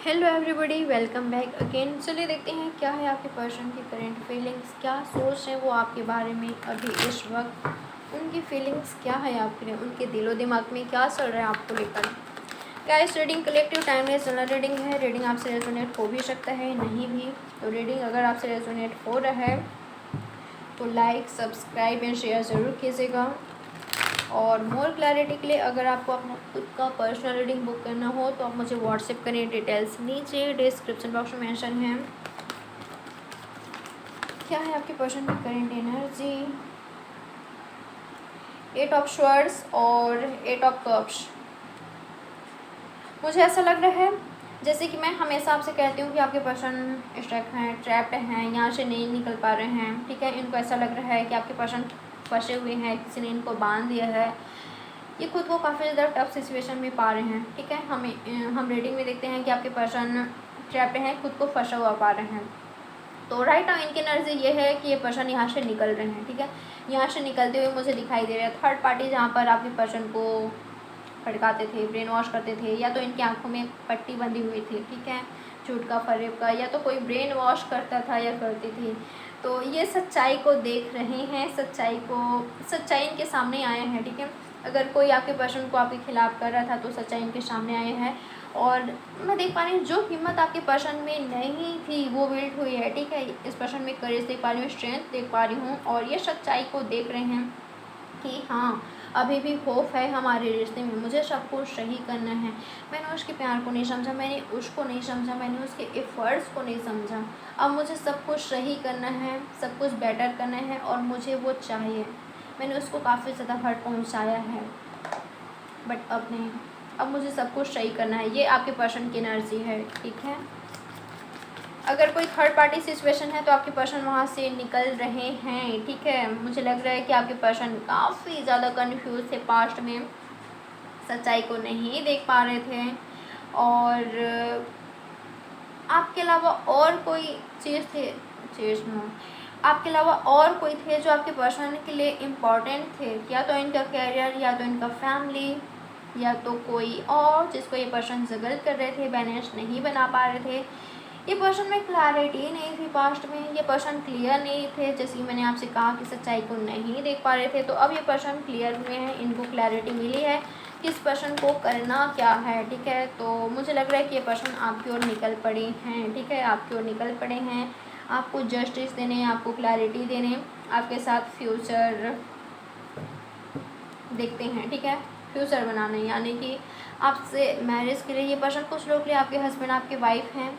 Hello everybody, welcome back again. चलिए देखते हैं क्या है आपके पर्सन की करंट फीलिंग्स, क्या सोच है वो आपके बारे में अभी इस वक्त, उनकी फीलिंग्स क्या है आपके लिए, उनके दिलो दिमाग में क्या चल रहा है आपको लेकर। Guys, reading collective timeless general reading है। रीडिंग आपसे रेजोनेट हो भी सकता है, नहीं भी। तो रीडिंग अगर आपसे रेजोनेट हो रहा है तो लाइक, सब्सक्राइब एंड शेयर ज़रूर कीजिएगा। और मोर क्लैरिटी के लिए अगर आपको अपना खुद का पर्सनल रीडिंग बुक करना हो तो आप मुझे व्हाट्सएप करें। डिटेल्स नीचे डिस्क्रिप्शन बॉक्स में मेंशन है। क्या है आपके पर्सन की करेंट एनर्जी? 8 ऑफ स्वर्ड्स और 8 ऑफ कप्स। मुझे ऐसा लग रहा है जैसे कि मैं हमेशा आपसे कहती हूँ कि आपके पर्सन स्टक हैं, ट्रैप्ड हैं, यहाँ से नहीं निकल पा रहे हैं। ठीक है, इनको ऐसा लग रहा है कि आपके पर्सन फंसे हुए हैं, किसी ने इनको बांध दिया है। ये खुद को काफ़ी ज़्यादा टफ सिचुएशन में पा रहे हैं। ठीक है, हम रीडिंग में देखते हैं कि आपके पर्सन ट्रैप्ड हैं, खुद को फंसा हुआ पा रहे हैं। तो राइट नाउ इनकी एनर्जी ये है कि ये पर्सन यहाँ से निकल रहे हैं। ठीक है, यहाँ से निकलते हुए मुझे दिखाई दे रहा है थर्ड पार्टी, जहाँ पर आपके पर्सन को भड़काते थे, ब्रेन वॉश करते थे, या तो इनकी आंखों में पट्टी बंधी हुई थी। ठीक है, झूठ का, फरेब का, या तो कोई ब्रेन वॉश करता था या करती थी। तो ये सच्चाई को देख रहे हैं, सच्चाई इनके सामने आए हैं। ठीक है, अगर कोई आपके पर्सन को आपके खिलाफ कर रहा था तो सच्चाई इनके सामने आए हैं। और मैं देख पा रही हूँ जो हिम्मत आपके पर्सन में नहीं थी वो बिल्ड हुई है। ठीक है, इस पर्सन में करेज देख पा रही हूँ, स्ट्रेंथ देख पा रही हूँ, और ये सच्चाई को देख रहे हैं कि हाँ, अभी भी होप है हमारे रिश्ते में, मुझे सब कुछ सही करना है। मैंने उसके प्यार को नहीं समझा, मैंने उसको नहीं समझा, मैंने उसके एफ़र्ट्स को नहीं समझा। अब मुझे सब कुछ सही करना है, सब कुछ बेटर करना है, और मुझे वो चाहिए। मैंने उसको काफ़ी ज़्यादा हर्ट पहुंचाया है, बट अब नहीं, अब मुझे सब कुछ सही करना है। ये आपके पर्सन की एनर्जी है। ठीक है, अगर कोई थर्ड पार्टी सिचुएशन है तो आपके पर्सन वहाँ से निकल रहे हैं। ठीक है, मुझे लग रहा है कि आपके पर्सन काफ़ी ज़्यादा कन्फ्यूज़ थे, पास्ट में सच्चाई को नहीं देख पा रहे थे, और आपके अलावा और कोई आपके अलावा और कोई थे जो आपके पर्सन के लिए इम्पॉर्टेंट थे, या तो इनका कैरियर, या तो इनका फैमिली, या तो कोई और जिसको ये पर्सन जगल कर रहे थे, बैलेंस नहीं बना पा रहे थे। ये पर्सन में क्लैरिटी नहीं थी पास्ट में, ये पर्सन क्लियर नहीं थे, जैसे कि मैंने आपसे कहा कि सच्चाई को नहीं देख पा रहे थे। तो अब ये पर्सन क्लियर हुए हैं, इनको क्लैरिटी मिली है कि इस पर्सन को करना क्या है। ठीक है, तो मुझे लग रहा है कि ये पर्सन आपकी ओर निकल पड़े हैं। ठीक है, आपकी ओर निकल पड़े हैं, आपको जस्टिस देने, आपको क्लैरिटी देने, आपके साथ फ्यूचर देखते हैं। ठीक है, फ्यूचर बनाने, यानी कि आपसे मैरिज के लिए ये पर्सन, कुछ लोग के लिए आपके हस्बैंड आपके वाइफ हैं,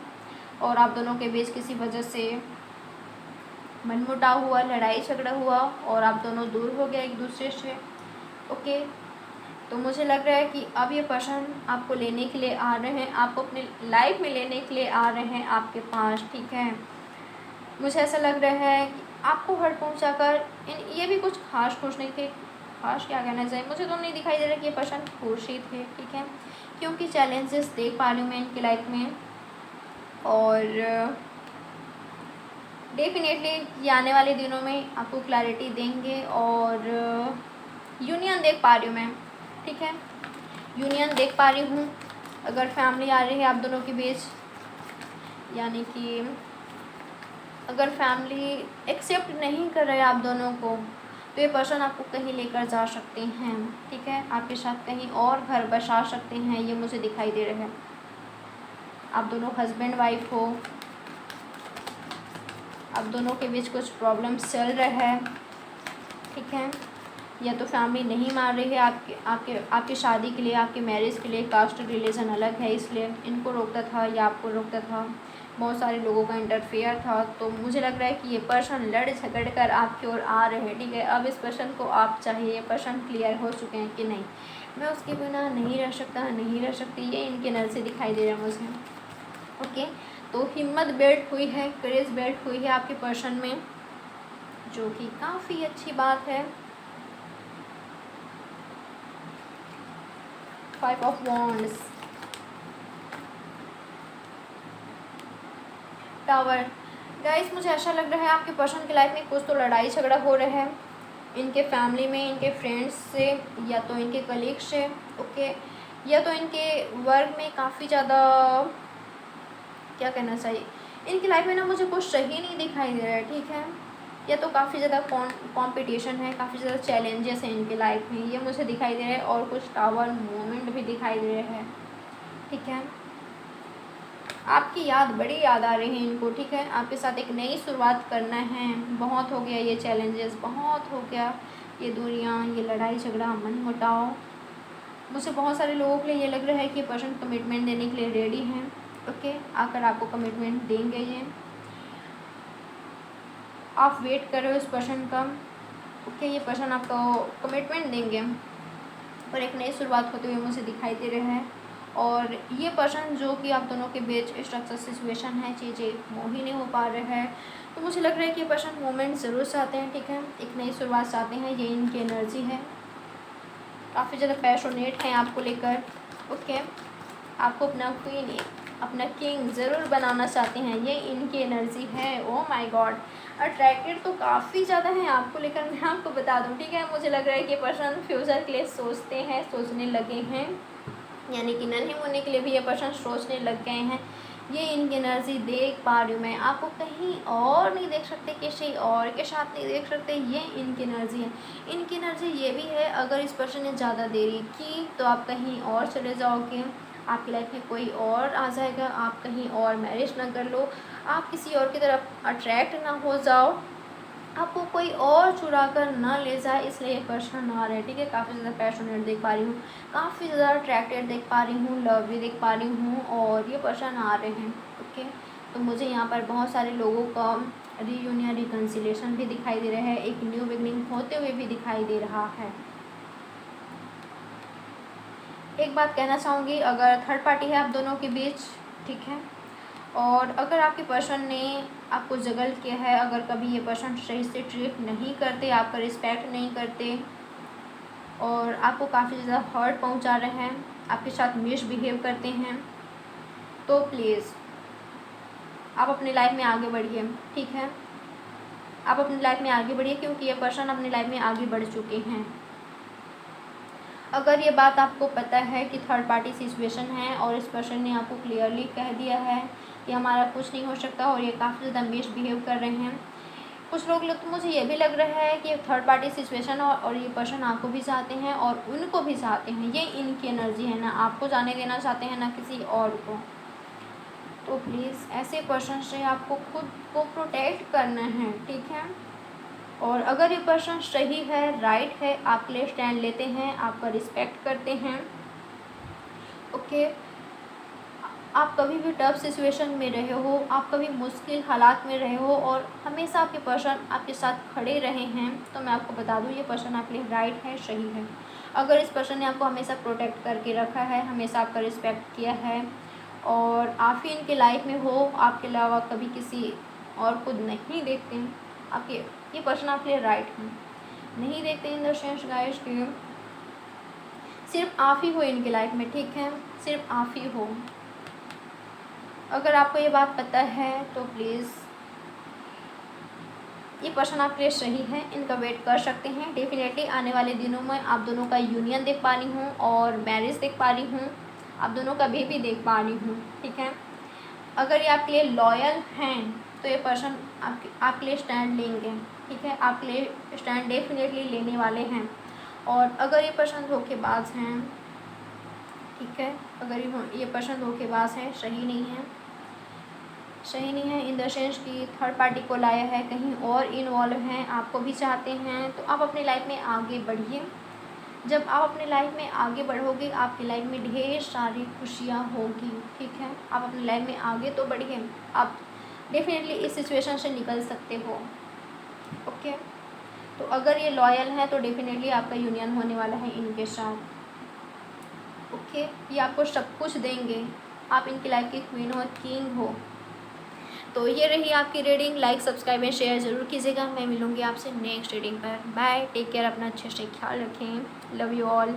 और आप दोनों के बीच किसी वजह से मनमुटाव हुआ, लड़ाई झगड़ा हुआ, और आप दोनों दूर हो गए एक दूसरे से। ओके, तो मुझे लग रहा है कि अब ये पर्सन आपको लेने के लिए आ रहे हैं, आपको अपने लाइफ में लेने के लिए आ रहे हैं आपके पास। ठीक है, मुझे ऐसा लग रहा है कि आपको हर्ट पहुंचाकर ये भी कुछ खास खुश नहीं थे। खास क्या कहना चाहिए, मुझे तो नहीं दिखाई दे रहा कि ये पर्सन खुश ही थे। ठीक है, क्योंकि चैलेंजेस देख पा रही हूँ मैं इनकी लाइफ में, और डेफिनेटली ये आने वाले दिनों में आपको क्लैरिटी देंगे, और यूनियन देख पा रही हूँ मैं। ठीक है, यूनियन देख पा रही हूँ। अगर फैमिली आ रही है आप दोनों के बीच, यानी कि अगर फैमिली एक्सेप्ट नहीं कर रहे आप दोनों को, तो ये पर्सन आपको कहीं लेकर जा सकते हैं। ठीक है, आपके साथ कहीं और घर बसा सकते हैं, ये मुझे दिखाई दे रहा है। आप दोनों हस्बैंड वाइफ हो, आप दोनों के बीच कुछ प्रॉब्लम्स चल रहा है। ठीक है, या तो फैमिली नहीं मान रही है आपके शादी के लिए, आपके मैरिज के लिए। कास्ट रिलीजन अलग है, इसलिए इनको रोकता था या आपको रोकता था, बहुत सारे लोगों का इंटरफेयर था। तो मुझे लग रहा है कि ये पर्सन लड़ झगड़ कर आपकी ओर आ रहे हैं। ठीक है, अब इस पर्सन को आप चाहिए, ये पर्सन क्लियर हो चुके हैं कि नहीं, मैं उसके बिना नहीं रह सकता, नहीं रह सकती, ये इनके नज़र से दिखाई दे रहा है मुझे। ओके, तो हिम्मत बिल्ड हुई है, करेज बिल्ड हुई है आपके पर्सन में, जो कि काफ़ी अच्छी बात है। 5 ऑफ वॉन्ड्स, टावर। गाइस, मुझे ऐसा लग रहा है आपके पर्सन की लाइफ में कुछ तो लड़ाई झगड़ा हो रहा है, इनके फैमिली में, इनके फ्रेंड्स से, या तो इनके कलीग से। ओके, या तो इनके वर्क में काफ़ी ज़्यादा क्या कहना चाहिए, इनकी लाइफ में ना मुझे कुछ सही नहीं दिखाई दे रहा है, ठीक है। या तो काफ़ी ज़्यादा कंपटीशन है, काफ़ी ज़्यादा चैलेंजेस हैं इनकी लाइफ में, ये मुझे दिखाई दे रहा है। और कुछ टावर मोमेंट भी दिखाई दे रहे हैं, ठीक है। आपकी बड़ी याद आ रही है इनको, ठीक है। आपके साथ एक नई शुरुआत करना है। बहुत हो गया ये चैलेंजेस, बहुत हो गया ये दूरियाँ, ये लड़ाई झगड़ा, मनमुटाव। मुझे बहुत सारे लोगों के लिए ये लग रहा है कि पर्सन कमिटमेंट देने के लिए रेडी हैं, ओके। आकर आपको कमिटमेंट देंगे ये, आप वेट कर रहे हो इस पर्सन का, ओके। ये पर्सन आपको कमिटमेंट देंगे और एक नई शुरुआत होते हुए मुझे दिखाई दे रहा है। और ये पर्सन जो कि आप दोनों के बीच स्ट्रक्चर सिचुएशन है, चीज़ें मोह ही नहीं हो पा रहे हैं, तो मुझे लग रहा है कि ये पर्सन मोमेंट ज़रूर चाहते हैं, ठीक है। एक नई शुरुआत चाहते हैं, ये इनकी एनर्जी है। काफ़ी ज़्यादा पैशनेट हैं आपको लेकर, ओके। आपको अपना क्वीन, अपना किंग ज़रूर बनाना चाहते हैं, ये इनकी एनर्जी है। ओह माय गॉड, अट्रैक्टेड तो काफ़ी ज़्यादा हैं आपको लेकर, मैं आपको बता दूं, ठीक है। मुझे लग रहा है कि पर्सन फ्यूचर के लिए सोचते हैं, सोचने लगे हैं, यानी कि नन्हे होने के लिए भी ये पर्सन सोचने लग गए हैं। ये इनकी एनर्जी देख पा रही हूँ मैं, आपको कहीं और नहीं देख सकते, किसी और के साथ नहीं देख सकते, ये इनकी एनर्जी है। इनकी एनर्जी ये भी है, अगर इस पर्सन ने ज़्यादा देरी की तो आप कहीं और चले जाओगे, आपकी लाइफ में कोई और आ जाएगा, आप कहीं और मैरिज ना कर लो, आप किसी और की तरफ अट्रैक्ट ना हो जाओ, आपको कोई और चुरा कर ना ले जाए, इसलिए ये पर्सन आ रहे हैं, ठीक है। काफ़ी ज़्यादा पैशनेट देख पा रही हूँ, काफ़ी ज़्यादा अट्रैक्टेड देख पा रही हूँ, लव भी देख पा रही हूँ, और ये पर्सन आ रहे हैं, ओके। तो मुझे यहाँ पर बहुत सारे लोगों का रीयूनियन, रिकन्सिलेशन भी दिखाई दे रहा है, एक न्यू बिगनिंग होते हुए भी दिखाई दे रहा है। एक बात कहना चाहूँगी, अगर थर्ड पार्टी है आप दोनों के बीच, ठीक है, और अगर आपके पर्सन ने आपको जगल किया है, अगर कभी ये पर्सन सही से ट्रीट नहीं करते, आपका रिस्पेक्ट नहीं करते और आपको काफ़ी ज़्यादा हर्ट पहुंचा रहे हैं, आपके साथ मिसबिहेव करते हैं, तो प्लीज़ आप अपनी लाइफ में आगे बढ़िए, ठीक है। आप अपनी लाइफ में आगे बढ़िए, क्योंकि ये पर्सन अपनी लाइफ में आगे बढ़ चुके हैं। अगर ये बात आपको पता है कि थर्ड पार्टी सिचुएशन है और इस पर्सन ने आपको क्लियरली कह दिया है कि हमारा कुछ नहीं हो सकता और ये काफ़ी ज़्यादा मिसबिहेव कर रहे हैं, कुछ लोग तो मुझे ये भी लग रहा है कि थर्ड पार्टी सिचुएशन और ये पर्सन आपको भी चाहते हैं और उनको भी चाहते हैं, ये इनकी एनर्जी है, ना आपको जाने देना चाहते हैं ना किसी और को। तो प्लीज़ ऐसे पर्सन से आपको खुद को प्रोटेक्ट करना है, ठीक है। और अगर ये पर्सन सही है, राइट है, आपके लिए स्टैंड लेते हैं, आपका रिस्पेक्ट करते हैं, ओके। आप कभी भी टफ सिचुएशन में रहे हो, आप कभी मुश्किल हालात में रहे हो और हमेशा आपके पर्सन आपके साथ खड़े रहे हैं, तो मैं आपको बता दूं ये पर्सन आपके लिए राइट है, सही है। अगर इस पर्सन ने आपको हमेशा प्रोटेक्ट करके रखा है, हमेशा आपका रिस्पेक्ट किया है और आप ही इनके लाइफ में हो, आपके अलावा कभी किसी और को नहीं देखते हैं, आपके ये पर्सन आपके लिए राइट है। नहीं देखते इन द सेंस गाइस कि सिर्फ आप ही हो इनकी लाइफ में, ठीक है, सिर्फ आप ही हो। अगर आपको ये बात पता है तो प्लीज़ ये पर्सन आपके लिए सही है, इनका वेट कर सकते हैं। डेफिनेटली आने वाले दिनों में आप दोनों का यूनियन देख पा रही हूँ और मैरिज देख पा रही हूँ, आप दोनों का बेबी देख पा रही हूँ, ठीक है। अगर ये आपके लिए लॉयल हैं तो ये पर्सन आपके लिए स्टैंड लेंगे, ठीक है, आपके लिए स्टैंड डेफिनेटली लेने वाले हैं। और अगर ये पर्सन धोखेबाज हैं, ठीक है, अगर ये पर्सन धोखेबाज है, सही नहीं है, सही नहीं है इन द सेंस कि थर्ड पार्टी को लाया है, कहीं और इन्वॉल्व हैं, आपको भी चाहते हैं, तो आप अपनी लाइफ में आगे बढ़िए। जब आप अपनी लाइफ में आगे बढ़ोगे, आपकी लाइफ में ढेर सारी खुशियाँ होगी, ठीक है। आप अपनी लाइफ में आगे तो बढ़िए, आप डेफिनेटली इस सिचुएशन से निकल सकते हो, ओके। तो अगर ये लॉयल है तो डेफिनेटली आपका यूनियन होने वाला है इनके साथ, ओके। ये आपको सब कुछ देंगे, आप इनकी लाइफ की क्वीन हो, किंग हो। तो ये रही आपकी reading, like subscribe and share ज़रूर कीजिएगा। मैं मिलूँगी आपसे नेक्स्ट रीडिंग पर। बाय, टेक केयर, अपना अच्छे से ख्याल रखें, लव यू ऑल।